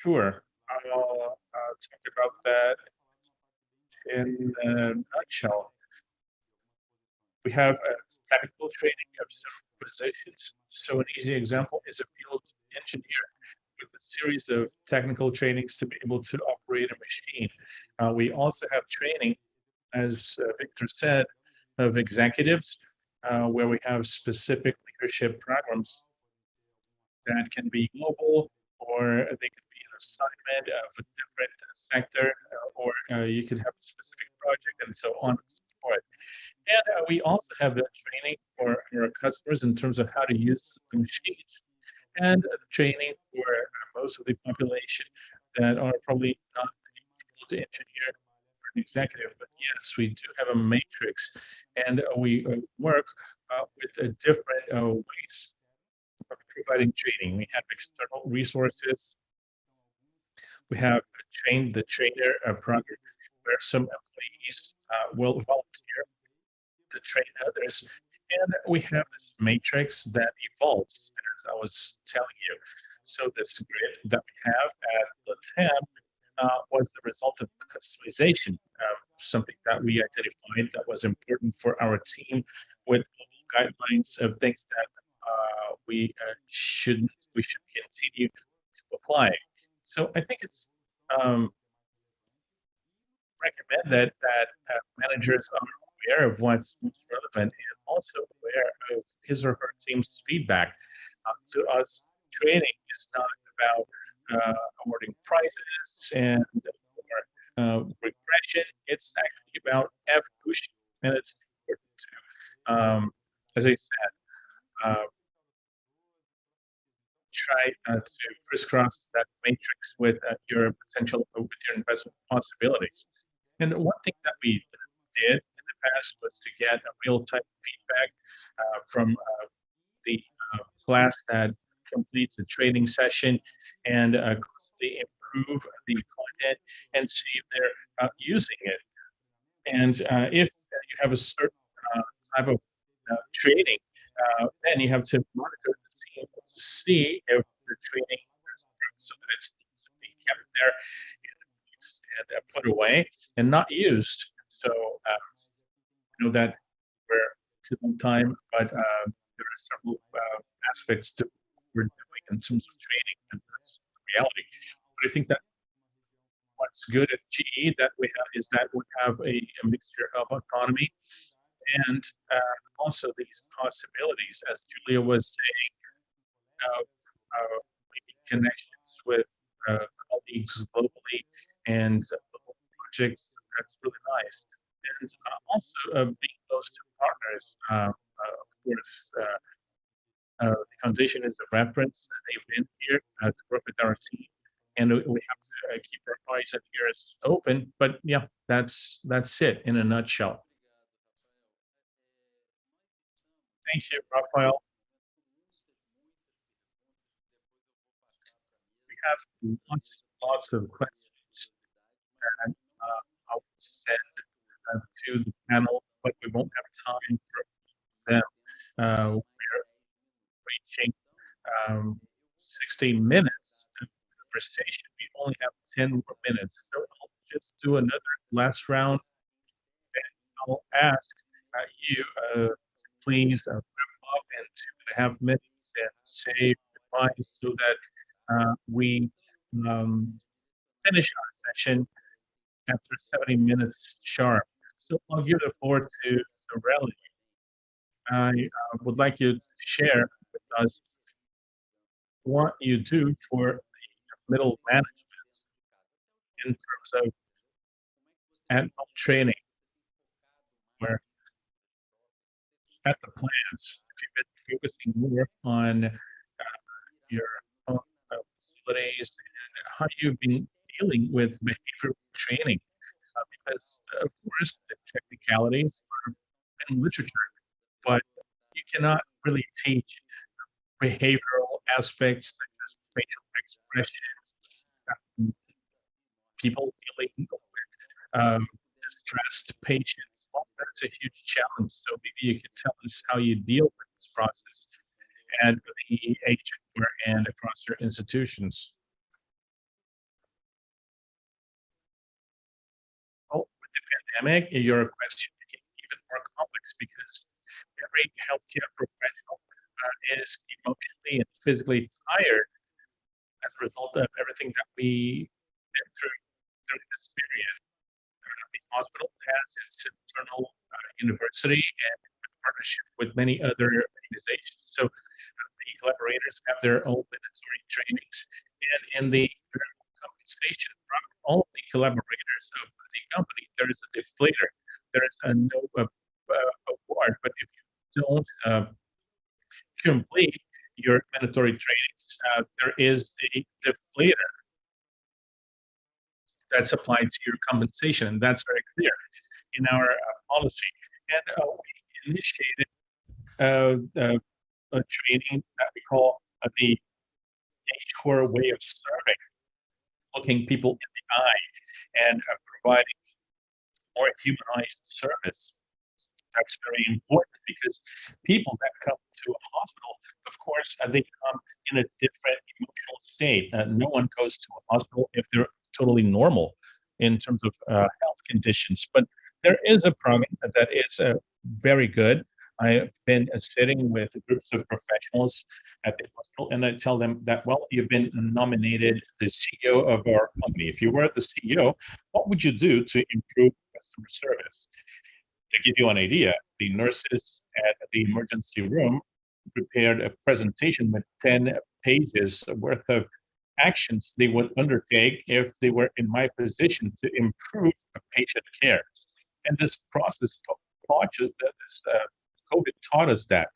Sure. I'll talk about that in a nutshell. We have technical training of several positions. So an easy example is a field engineer with a series of technical trainings to be able to operate a machine. We also have training, as Victor said, of executives, where we have specific leadership programs that can be global, or they could be an assignment of a different sector, or you could have a specific project, and so on and so forth. And we also have that training for our customers in terms of how to use the machines, and training for most of the population that are probably not able to engineer or an executive. But yes, we do have a matrix, and we work with different ways of providing training. We have external resources. We have the trainer program, where some employees will volunteer to train others. And we have this matrix that evolves, as I was telling you. So this grid that we have at the tab was the result of customization, something that we identified that was important for our team, with guidelines of things that we should continue to apply. So I think it's recommend that managers are aware of what's relevant, and also aware of his or her team's feedback. To us, training is not about awarding prizes and regression. It's actually about evolution, and it's important to, as I said, try to crisscross that matrix with your potential, with your investment possibilities. And one thing that we did in the past was to get a real-time feedback from the class that completes the training session, and constantly improve the content and see if they're using it. And if you have a certain type of training, then you have to monitor the team to see if the training is, so that it's being kept there and put away and not used. So that we're to some time, but there are several aspects to what we're doing in terms of training, and that's the reality. But I think that what's good at GE that we have is that we have a mixture of autonomy and also these possibilities, as Julia was saying, of maybe connections with colleagues globally and local projects. That's really nice. And also being close to partners. Of course, the foundation is a reference. They've been here to work with our team, and we have to keep our eyes and ears open. But yeah, that's it in a nutshell. Thank you, Rafael. We have lots of questions that I'll send to the panel, but we won't have time for them. We're reaching 60 minutes of conversation. We only have 10 more minutes, so I'll just do another last round, and I'll ask you to please wrap up in 2.5 minutes and say goodbye, so that we finish our session after 70 minutes sharp. So I'll give the floor to Torelly. I would like you to share with us what you do for the middle management in terms of at-home training, where at the plants, if you've been focusing more on your own facilities, and how you've been dealing with behavioral training, because of course the technicalities are in literature, but you cannot really teach behavioral aspects such as facial expressions, people dealing with distressed patients. Well, that's a huge challenge. So maybe you could tell us how you deal with this process at the HCor and across your institutions. Well, with the pandemic, your question became even more complex, because every healthcare professional is emotionally and physically tired as a result of everything that we been through during this period. The hospital has its internal university and partnership with many other organizations. So the collaborators have their own mandatory trainings, and in the compensation from all the collaborators of the company, there is a deflator. There is a no award, but if you don't complete your mandatory trainings, there is a deflator that's applied to your compensation, and that's very clear in our policy. And we initiated a training that we call the HCor way of serving, looking people in the eye and providing more humanized service. That's very important because people that come to a hospital, of course, they come in a different emotional state. No one goes to a hospital if they're totally normal in terms of health conditions. But there is a program that is very good. I've been sitting with groups of professionals at the hospital, and I tell them that, well, you've been nominated the CEO of our company. If you were the CEO, what would you do to improve customer service? To give you an idea, the nurses at the emergency room prepared a presentation with 10 pages worth of actions they would undertake if they were in my position to improve patient care. And this process taught us that COVID taught us that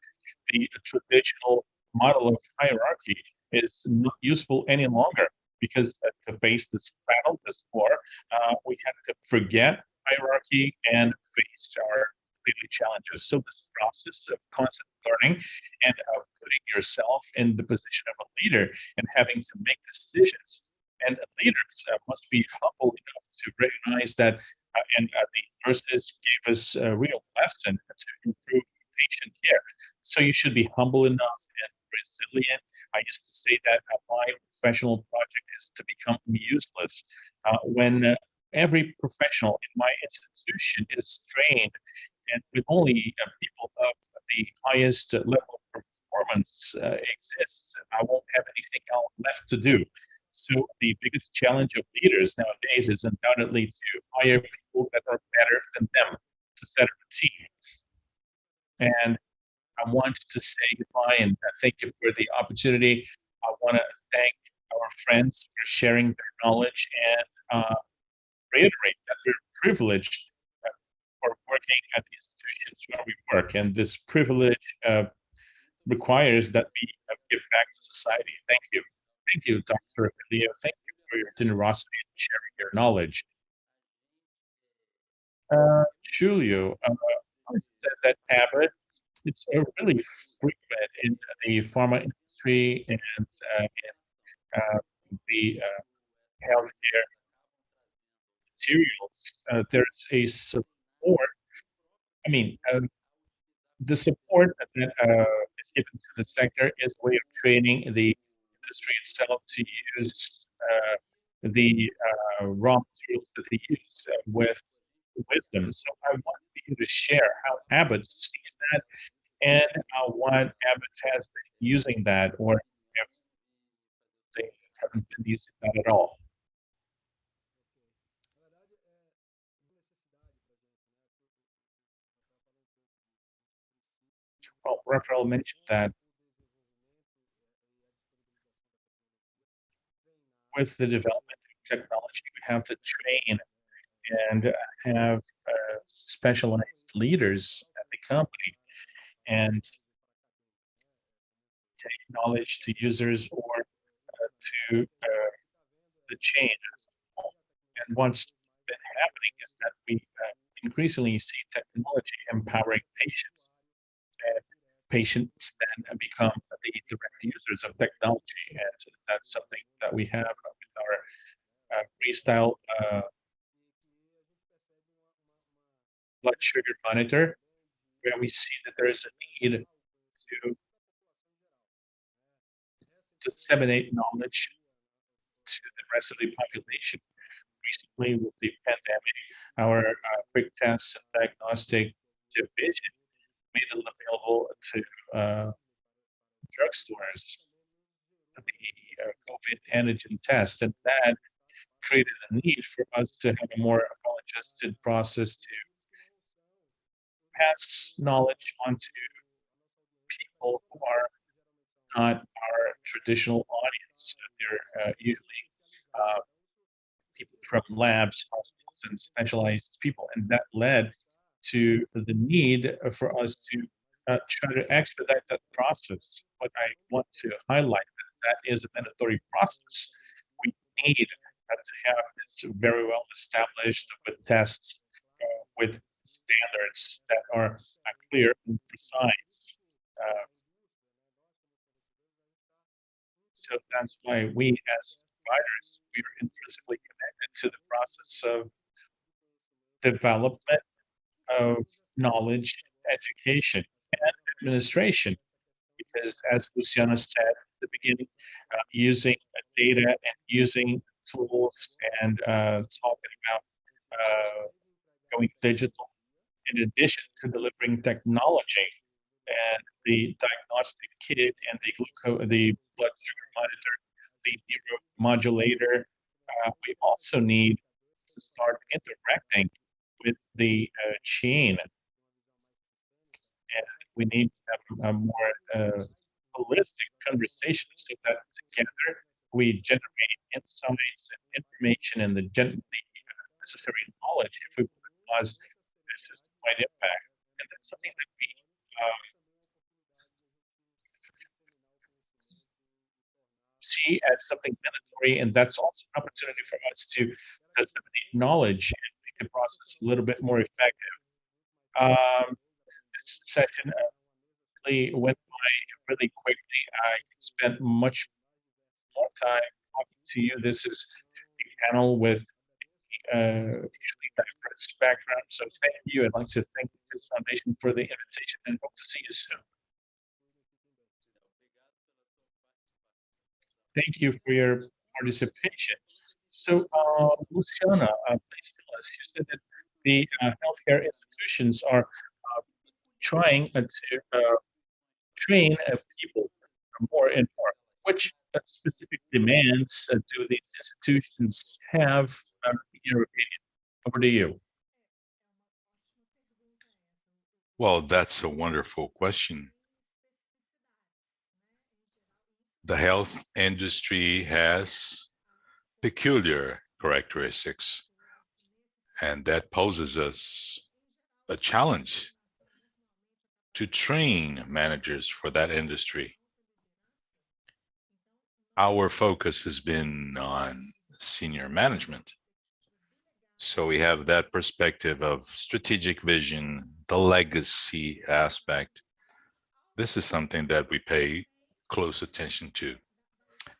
the traditional model of hierarchy is not useful any longer, because to face this battle, this war, we had to forget hierarchy and face our daily challenges. So this process of constant learning and of putting yourself in the position of a leader and having to make decisions, and leaders must be humble enough to recognize that, and the nurses gave us a real lesson to improve patient care. So you should be humble enough and resilient. I used to say that my professional project is to become useless. When every professional in my institution is trained, and with only people of the highest level of performance exists, I won't have anything else left to do. So the biggest challenge of leaders nowadays is undoubtedly to hire people that are better than them to set up a team. And I want to say goodbye and thank you for the opportunity. I want to thank our friends for sharing their knowledge and reiterate that we're privileged for working at the institutions where we work. And this privilege requires that we give back to society. Thank you. Thank you, Dr. Julio. Thank you for your generosity in sharing your knowledge. Julio, I said that Abbott, it's really frequent in the pharma industry and in the healthcare materials. There's a support. I mean, the support that is given to the sector is a way of training the industry itself to use the raw materials that they use with wisdom. So I want you to share how Abbott sees that and what Abbott has been using that, or if they haven't been using that at all. Well, Rafael mentioned that with the development of technology, we have to train and have specialized leaders at the company and take knowledge to users or to the chain as a whole. And what's been happening is that we increasingly see technology empowering patients, and patients then become the direct users of technology, and that's something that we have with our freestyle blood sugar monitor, where we see that there is a need to disseminate knowledge to the rest of the population. Recently, with the pandemic, our quick test and diagnostic division made it available to drugstores, the COVID antigen test, and that created a need for us to have a more well-adjusted process to pass knowledge onto people who are not our traditional audience. They're usually uh, people from labs, hospitals, and specialized people, and that led to the need for us to try to expedite that process. What I want to highlight that is a mandatory process. We need to have this very well established with tests, with standards that are clear and precise. Uh, so that's why we, as providers, we are intrinsically connected to the process of development of knowledge, education, and administration. Because, as Luciana said at the beginning, using data and using tools and talking about going digital, in addition to delivering technology and the diagnostic kit and the blood sugar monitor, the neuromodulator, we also need to start interacting with the chain, and we need to have a more holistic conversation so that together we generate insights and information and the necessary knowledge if we want to cause a system-wide impact. And that's something that we see as something mandatory, and that's also an opportunity for us to disseminate knowledge and make the process a little bit more effective. This session really went by really quickly. I spent much more time talking to you. This is a panel with usually diverse background. So thank you. I'd like to thank the FIS Foundation for the invitation and hope to see you soon. Thank you for your participation. So, Luciana, please tell us, you said that the healthcare institutions are trying to train people more and more. Which specific demands do these institutions have, in your opinion? Over to you. Well, that's a wonderful question. The health industry has peculiar characteristics, and that poses us a challenge to train managers for that industry. Our focus has been on senior management. So we have that perspective of strategic vision, the legacy aspect. This is something that we pay close attention to.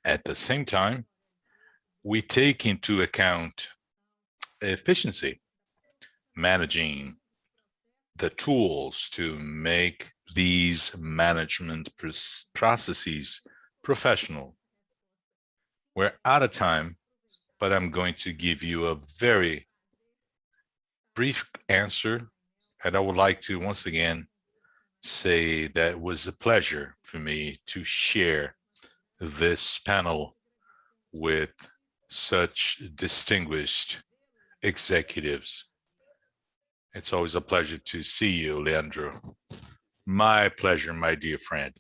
At the same time, we take into account efficiency, managing the tools to make these management processes professional. We're out of time, but I'm going to give you a very brief answer. And I would like to once again say that it was a pleasure for me to share this panel with such distinguished executives. It's always a pleasure to see you, Leandro. My pleasure, my dear friend.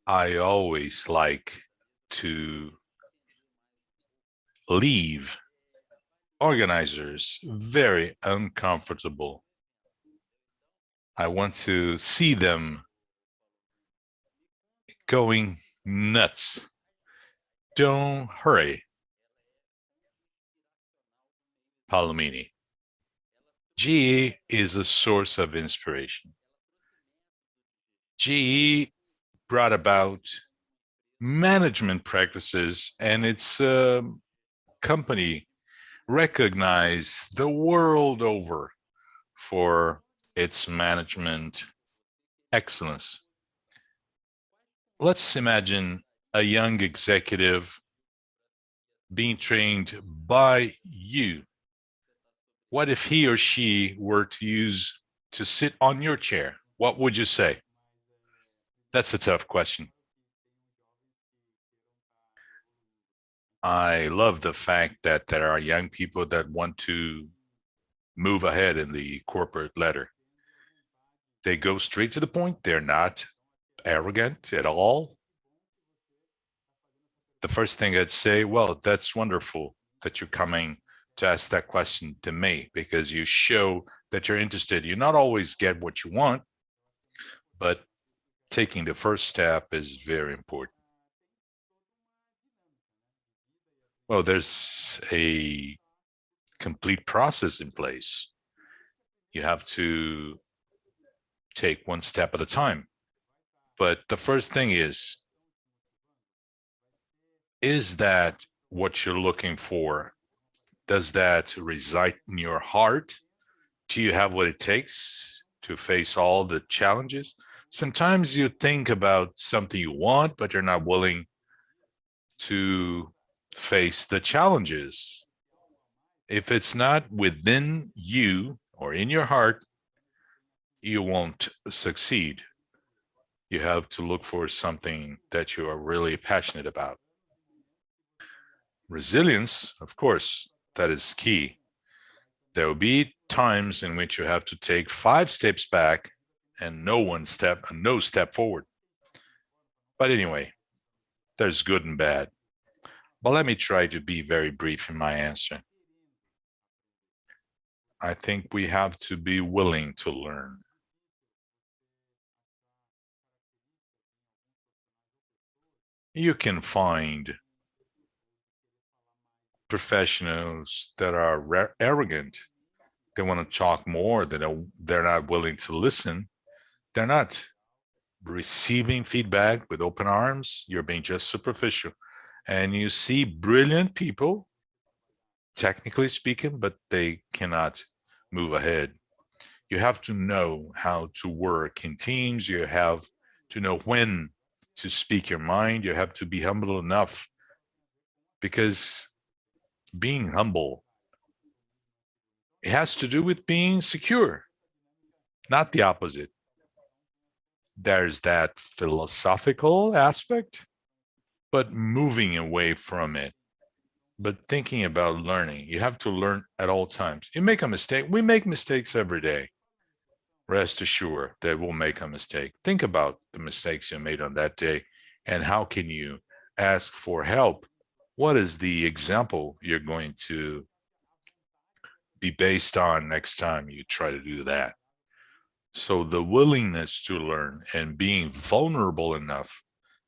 I always like to leave organizers very uncomfortable. I want to see them going nuts. Don't hurry. Palombini. GE is a source of inspiration. GE brought about management practices, and its company recognized the world over for its management excellence. Let's imagine a young executive being trained by you What if he or she were to sit on your chair? What would you say? That's a tough question. I love the fact that there are young people that want to move ahead in the corporate ladder. They go straight to the point. They're not arrogant at all. The first thing I'd say, well, that's wonderful that you're coming to ask that question to me, because you show that you're interested. You not always get what you want, but taking the first step is very important. Well, there's a complete process in place. You have to take one step at a time. But the first thing is that what you're looking for? Does that reside in your heart? Do you have what it takes to face all the challenges? Sometimes you think about something you want, but you're not willing to face the challenges. If it's not within you or in your heart, you won't succeed. You have to look for something that you are really passionate about. Resilience, of course, that is key. There will be times in which you have to take 5 steps back and no step forward. But anyway, there's good and bad. But let me try to be very brief in my answer. I think we have to be willing to learn. You can find professionals that are arrogant. They want to talk more. They're not willing to listen. They're not receiving feedback with open arms. You're being just superficial. And you see brilliant people, technically speaking, but they cannot move ahead. You have to know how to work in teams. You have to know when to speak your mind. You have to be humble enough, because being humble, it has to do with being secure, not the opposite. There's that philosophical aspect, but moving away from it, but thinking about learning. You have to learn at all times. You make a mistake. We make mistakes every day. Rest assured that we'll make a mistake. Think about the mistakes you made on that day, and how can you ask for help? What is the example you're going to be based on next time you try to do that? So the willingness to learn and being vulnerable enough.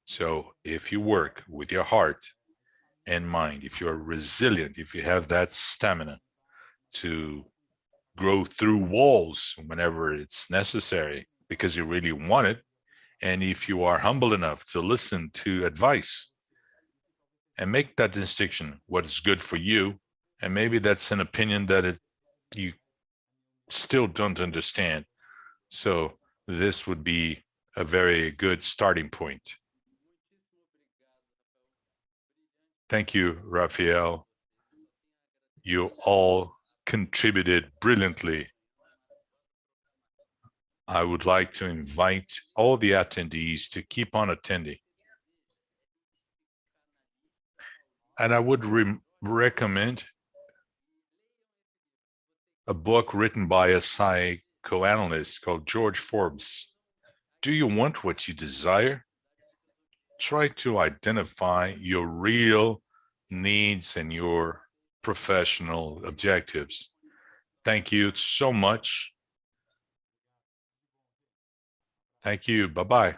So if you work with your heart and mind, if you're resilient, if you have that stamina to grow through walls whenever it's necessary because you really want it, and if you are humble enough to listen to advice and make that distinction, what is good for you, and maybe that's an opinion that you still don't understand. So this would be a very good starting point. Thank you, Rafael. You all contributed brilliantly. I would like to invite all the attendees to keep on attending. And I would recommend a book written by a psychoanalyst called George Forbes. Do you want what you desire? Try to identify your real needs and your professional objectives. Thank you so much. Thank you. Bye-bye.